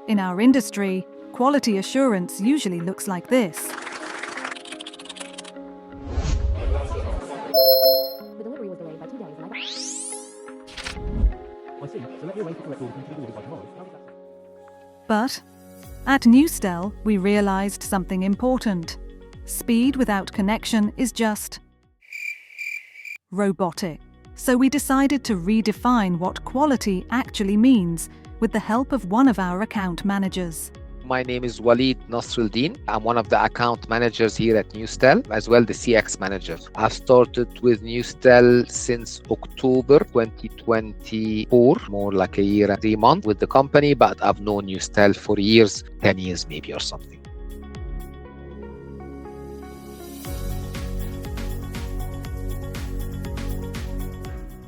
In our industry, quality assurance usually looks like this. The delivery was delayed by 2 days. I see. So let me arrange the correct order for you to be delivered by tomorrow. How does that sound? But at Newstel, we realized something important. Speed without connection is just robotic. So we decided to redefine what quality actually means with the help of one of our account managers. My name is Walid Nasruddin. I'm one of the account managers here at Newstel, as well the CX manager. I've started with Newstel since October 2024, more like a year and 3 months with the company, but I've known Newstel for years, 10 years maybe or something.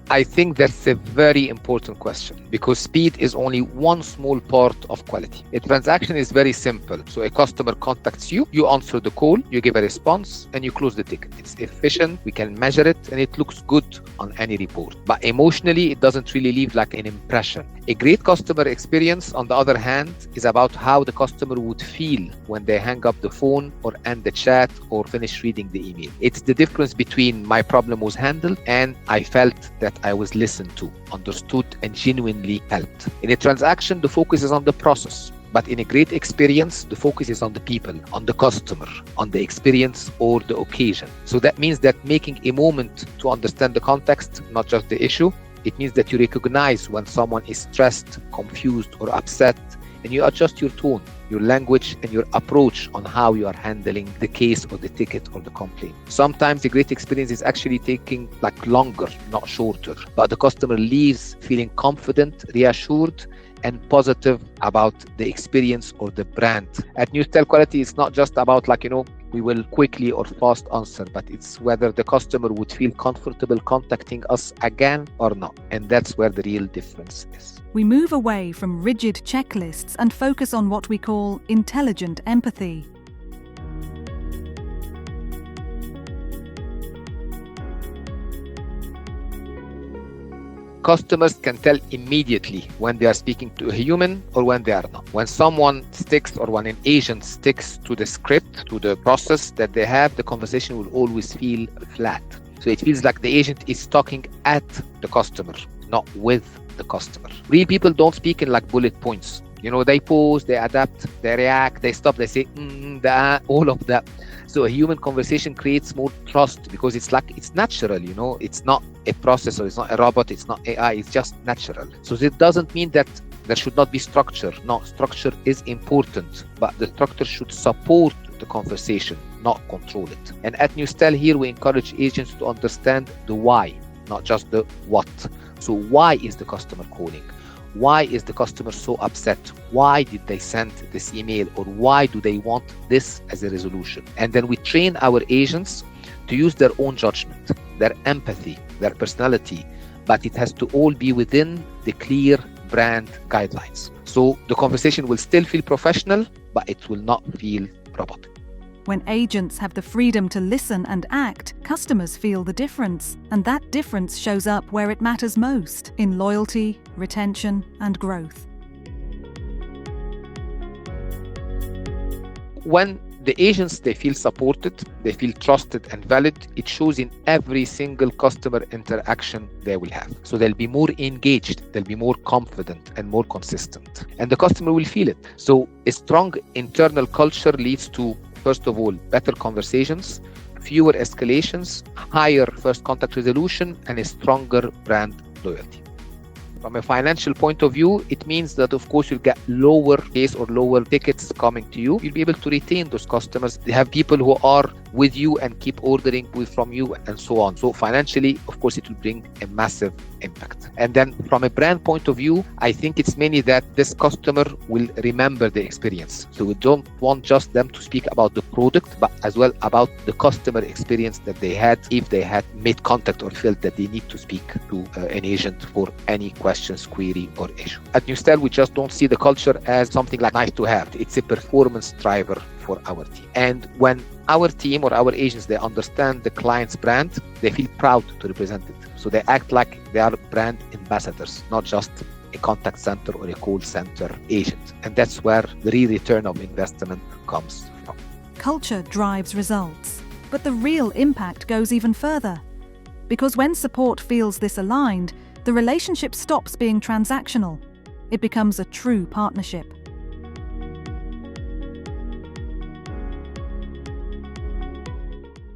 I think that's a very important question because speed is only one small part of quality. A transaction is very simple. So a customer contacts you, you answer the call, you give a response, and you close the ticket. It's efficient, we can measure it, and it looks good on any report. But emotionally, it doesn't really leave like an impression. A great customer experience, on the other hand, is about how the customer would feel when they hang up the phone or end the chat or finish reading the email. It's the difference between my problem was handled and I felt that I was listened to, understood, and genuinely helped. In a transaction, the focus is on the process. But in a great experience, the focus is on the people, on the customer, on the experience or the occasion. So that means that making a moment to understand the context, not just the issue. It means that you recognize when someone is stressed, confused, or upset, and you adjust your tone, your language, and your approach on how you are handling the case or the ticket or the complaint. Sometimes the great experience is actually taking like longer, not shorter, but the customer leaves feeling confident, reassured, and positive about the experience or the brand. At Newstel, quality is not just about we will quickly or fast answer, but it's whether the customer would feel comfortable contacting us again or not. And that's where the real difference is. We move away from rigid checklists and focus on what we call intelligent empathy. Customers can tell immediately when they are speaking to a human or when they are not. When someone sticks or when an agent sticks to the script, to the process that they have, the conversation will always feel flat. So it feels like the agent is talking at the customer, not with the customer. Real people don't speak in like bullet points. They pause, they adapt, they react, they stop, they say, all of that. So a human conversation creates more trust because it's natural, it's not a processor, it's not a robot, it's not AI, it's just natural. So it doesn't mean that there should not be structure. No, structure is important, but the structure should support the conversation, not control it. And at Newstel here, we encourage agents to understand the why, not just the what. So why is the customer calling? Why is the customer so upset? Why did they send this email? Or why do they want this as a resolution? And then we train our agents to use their own judgment, their empathy, their personality, but it has to all be within the clear brand guidelines. So the conversation will still feel professional, but it will not feel robotic. When agents have the freedom to listen and act, customers feel the difference. And that difference shows up where it matters most, in loyalty, retention, and growth. When the agents, they feel supported, they feel trusted and valid, it shows in every single customer interaction they will have. So they'll be more engaged, they'll be more confident and more consistent. And the customer will feel it. So a strong internal culture leads to, first of all, better conversations, fewer escalations, higher first contact resolution, and a stronger brand loyalty. From a financial point of view, it means that, of course, you'll get lower case or lower tickets coming to you. You'll be able to retain those customers. They have people who are with you and keep ordering from you and so on. So financially, of course, it will bring a massive impact. And then from a brand point of view, I think it's mainly that this customer will remember the experience. So we don't want just them to speak about the product, but as well about the customer experience that they had if they had made contact or felt that they need to speak to an agent for any questions, query, or issue. At Newstel, we just don't see the culture as something like nice to have. It's a performance driver for our team. And when our team or our agents, they understand the client's brand, they feel proud to represent it. So they act like they are brand ambassadors, not just a contact center or a call center agent. And that's where the real return of investment comes from. Culture drives results, but the real impact goes even further. Because when support feels this aligned, the relationship stops being transactional. It becomes a true partnership.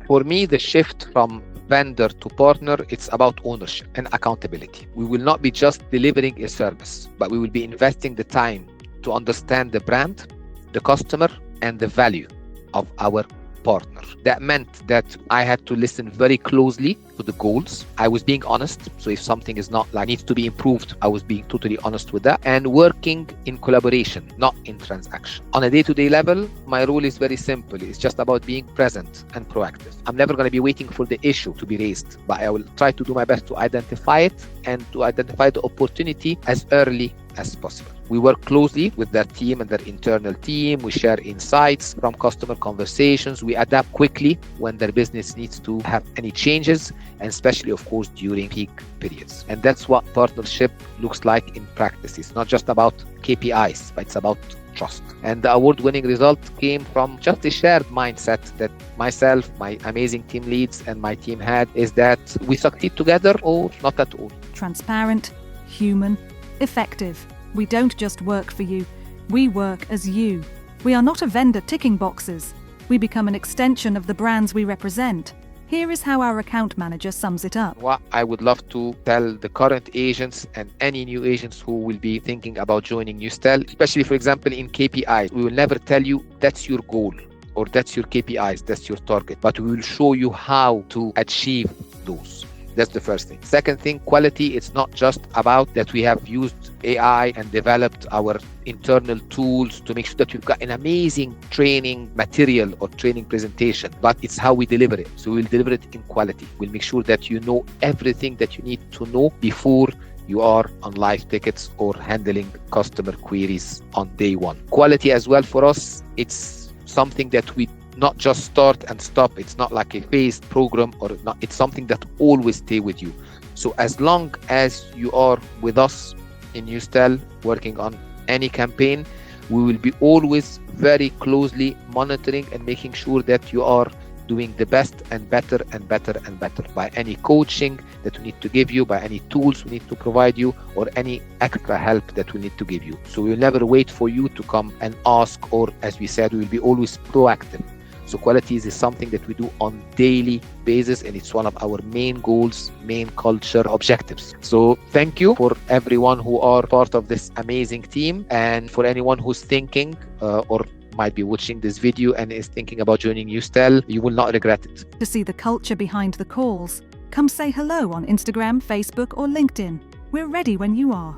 For me, the shift from vendor to partner, it's about ownership and accountability. We will not be just delivering a service, but we will be investing the time to understand the brand, the customer, and the value of our partner. That meant that I had to listen very closely to the goals. I was being honest. So if something is not needs to be improved, I was being totally honest with that, and working in collaboration, not in transaction. On a day-to-day level, my role is very simple. It's just about being present and proactive. I'm never going to be waiting for the issue to be raised, but I will try to do my best to identify it and to identify the opportunity as early as possible. We work closely with their team and their internal team. We share insights from customer conversations. We adapt quickly when their business needs to have any changes, and especially, of course, during peak periods. And that's what partnership looks like in practice. It's not just about KPIs, but it's about trust. And the award-winning result came from just a shared mindset that myself, my amazing team leads, and my team had, is that we succeed together or not at all. Transparent, human, effective. We don't just work for you, we work as you. We are not a vendor ticking boxes. We become an extension of the brands we represent. Here is how our account manager sums it up. What I would love to tell the current agents and any new agents who will be thinking about joining Newstel, especially, for example, in KPIs, we will never tell you that's your goal or that's your KPIs, that's your target, but we will show you how to achieve those. That's the first thing. Second thing, quality. It's not just about that we have used AI and developed our internal tools to make sure that we've got an amazing training material or training presentation, but it's how we deliver it. So we'll deliver it in quality. We'll make sure that you know everything that you need to know before you are on live tickets or handling customer queries on day one. Quality as well for us, it's something that we not just start and stop. It's not like a phased program or not. It's something that always stay with you. So as long as you are with us in Newstel working on any campaign, we will be always very closely monitoring and making sure that you are doing the best and better and better and better by any coaching that we need to give you, by any tools we need to provide you, or any extra help that we need to give you. So we'll never wait for you to come and ask, or as we said, we will be always proactive. So quality is something that we do on daily basis, and it's one of our main goals, main culture objectives. So thank you for everyone who are part of this amazing team, and for anyone who's thinking or might be watching this video and is thinking about joining Newstel, you will not regret it. To see the culture behind the calls, come say hello on Instagram, Facebook, or LinkedIn. We're ready when you are.